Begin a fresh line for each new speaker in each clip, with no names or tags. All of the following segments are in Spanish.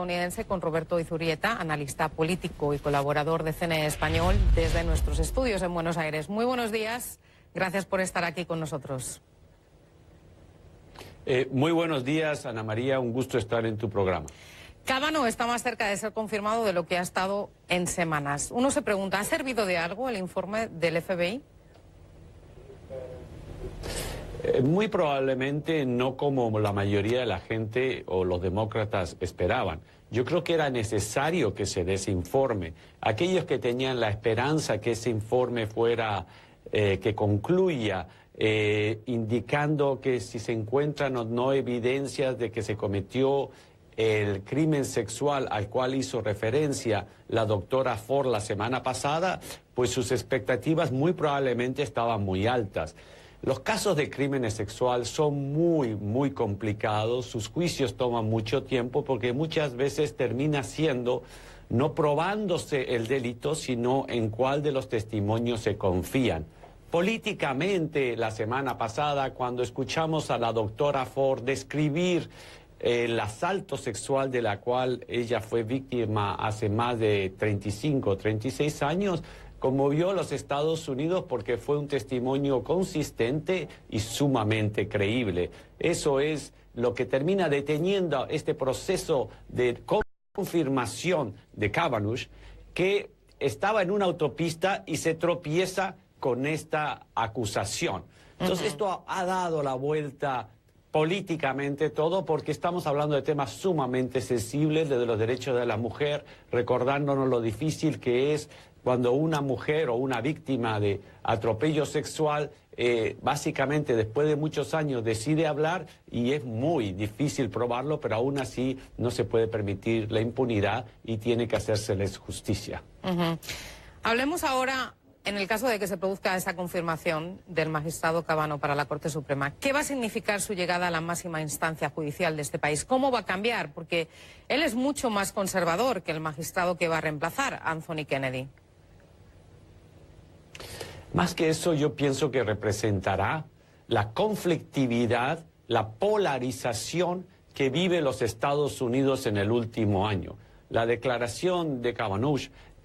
estadounidense con Roberto Izurrieta, analista político y colaborador de CNE Español desde nuestros estudios en Buenos Aires. Muy buenos días, gracias por estar aquí con nosotros.
Muy buenos días, Ana María, un gusto estar en tu programa.
Kavanaugh está más cerca de ser confirmado de lo que ha estado en semanas. Uno se pregunta, ¿ha servido de algo el informe del FBI?
Muy probablemente no como la mayoría de la gente o los demócratas esperaban. Yo creo que era necesario que se dé ese informe. Aquellos que tenían la esperanza que ese informe fuera, que concluya, indicando que si se encuentran o no evidencias de que se cometió el crimen sexual al cual hizo referencia la doctora Ford la semana pasada, pues sus expectativas muy probablemente estaban muy altas. Los casos de crímenes sexuales son muy complicados, sus juicios toman mucho tiempo porque muchas veces termina siendo no probándose el delito, sino en cuál de los testimonios se confían. Políticamente, la semana pasada, cuando escuchamos a la doctora Ford describir el asalto sexual de la cual ella fue víctima hace más de 35, 36 años, conmovió a los Estados Unidos porque fue un testimonio consistente y sumamente creíble. Eso es lo que termina deteniendo este proceso de confirmación de Kavanaugh, que estaba en una autopista y se tropieza con esta acusación. Entonces esto ha dado la vuelta políticamente todo, porque estamos hablando de temas sumamente sensibles, desde los derechos de la mujer, recordándonos lo difícil que es cuando una mujer o una víctima de atropello sexual, básicamente después de muchos años decide hablar, y es muy difícil probarlo, pero aún así no se puede permitir la impunidad y tiene que hacérseles justicia.
Hablemos ahora, en el caso de que se produzca esa confirmación del magistrado Kavanaugh para la Corte Suprema, ¿qué va a significar su llegada a la máxima instancia judicial de este país? ¿Cómo va a cambiar? Porque él es mucho más conservador que el magistrado que va a reemplazar, Anthony Kennedy.
Más que eso, yo pienso que representará la conflictividad, la polarización que vive los Estados Unidos en el último año. La declaración de Kavanaugh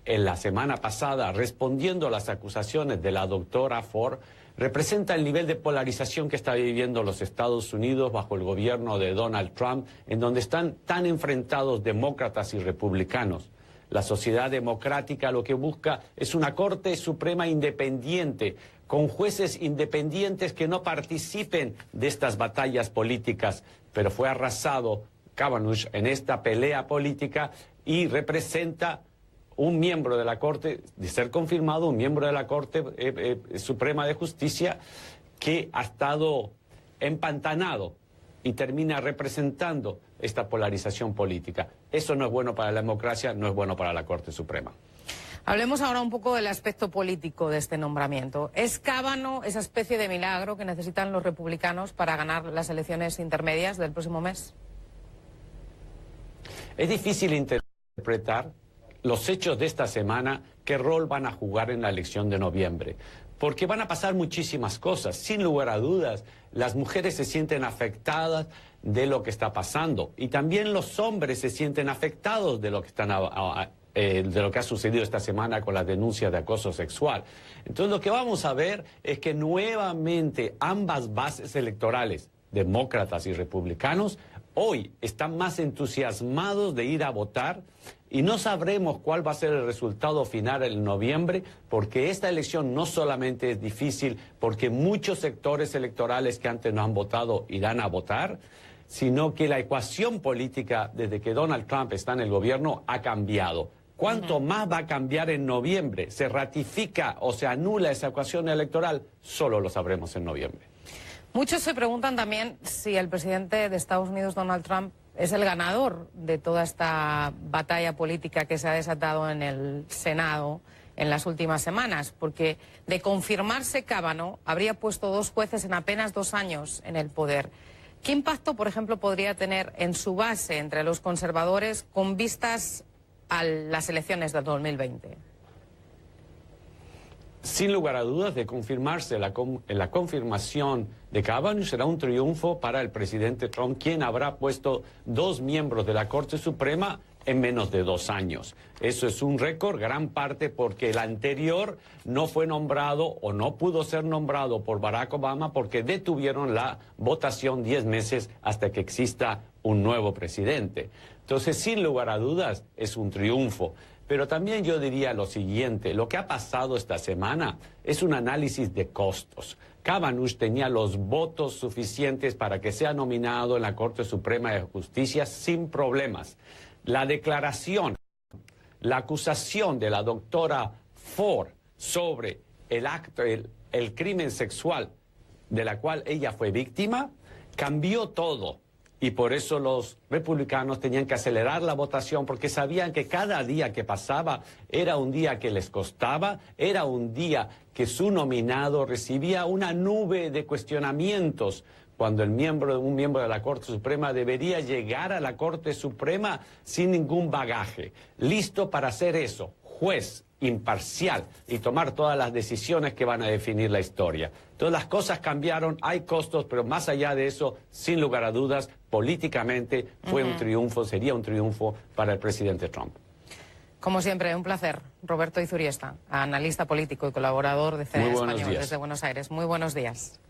en la semana pasada, respondiendo a las acusaciones de la doctora Ford, representa el nivel de polarización que está viviendo los Estados Unidos bajo el gobierno de Donald Trump, en donde están tan enfrentados demócratas y republicanos. La sociedad democrática lo que busca es una Corte Suprema independiente, con jueces independientes que no participen de estas batallas políticas, pero fue arrasado Kavanaugh en esta pelea política y representa un miembro de la Corte, de ser confirmado, un miembro de la Corte Suprema de Justicia que ha estado empantanado y termina representando esta polarización política. Eso no es bueno para la democracia, no es bueno para la Corte Suprema.
Hablemos ahora un poco del aspecto político de este nombramiento. ¿Es Kavanaugh esa especie de milagro que necesitan los republicanos para ganar las elecciones intermedias del próximo mes?
Es difícil interpretar los hechos de esta semana, qué rol van a jugar en la elección de noviembre. Porque van a pasar muchísimas cosas. Sin lugar a dudas, las mujeres se sienten afectadas de lo que está pasando. Y también los hombres se sienten afectados de lo que ha sucedido esta semana con las denuncias de acoso sexual. Entonces lo que vamos a ver es que nuevamente ambas bases electorales, demócratas y republicanos, hoy están más entusiasmados de ir a votar, y no sabremos cuál va a ser el resultado final en noviembre, porque esta elección no solamente es difícil porque muchos sectores electorales que antes no han votado irán a votar, sino que la ecuación política desde que Donald Trump está en el gobierno ha cambiado. ¿Cuánto más va a cambiar en noviembre? ¿Se ratifica o se anula esa ecuación electoral? Solo lo sabremos en noviembre.
Muchos se preguntan también si el presidente de Estados Unidos, Donald Trump, es el ganador de toda esta batalla política que se ha desatado en el Senado en las últimas semanas, porque de confirmarse Kavanaugh habría puesto 2 jueces en apenas 2 años en el poder. ¿Qué impacto, por ejemplo, podría tener en su base entre los conservadores con vistas a las elecciones del 2020?
sin lugar a dudas, de confirmarse la confirmación de Kavanaugh será un triunfo para el presidente Trump, quien habrá puesto 2 miembros de la Corte Suprema en menos de 2 años. Eso es un récord, gran parte porque el anterior no fue nombrado o no pudo ser nombrado por Barack Obama porque detuvieron la votación 10 meses hasta que exista un nuevo presidente. Entonces, sin lugar a dudas, es un triunfo. Pero también yo diría lo siguiente, lo que ha pasado esta semana es un análisis de costos. Kavanaugh tenía los votos suficientes para que sea nominado en la Corte Suprema de Justicia sin problemas. La declaración, la acusación de la doctora Ford sobre el crimen sexual de la cual ella fue víctima, cambió todo. Y por eso los republicanos tenían que acelerar la votación porque sabían que cada día que pasaba era un día que les costaba, era un día que su nominado recibía una nube de cuestionamientos cuando un miembro de la Corte Suprema debería llegar a la Corte Suprema sin ningún bagaje, listo para hacer eso, juez imparcial y tomar todas las decisiones que van a definir la historia. Entonces las cosas cambiaron, hay costos, pero más allá de eso, sin lugar a dudas, políticamente fue un triunfo, sería un triunfo para el presidente Trump.
Como siempre, un placer. Roberto Izuriesta, analista político y colaborador de CDN Español desde Buenos Aires. Muy buenos días.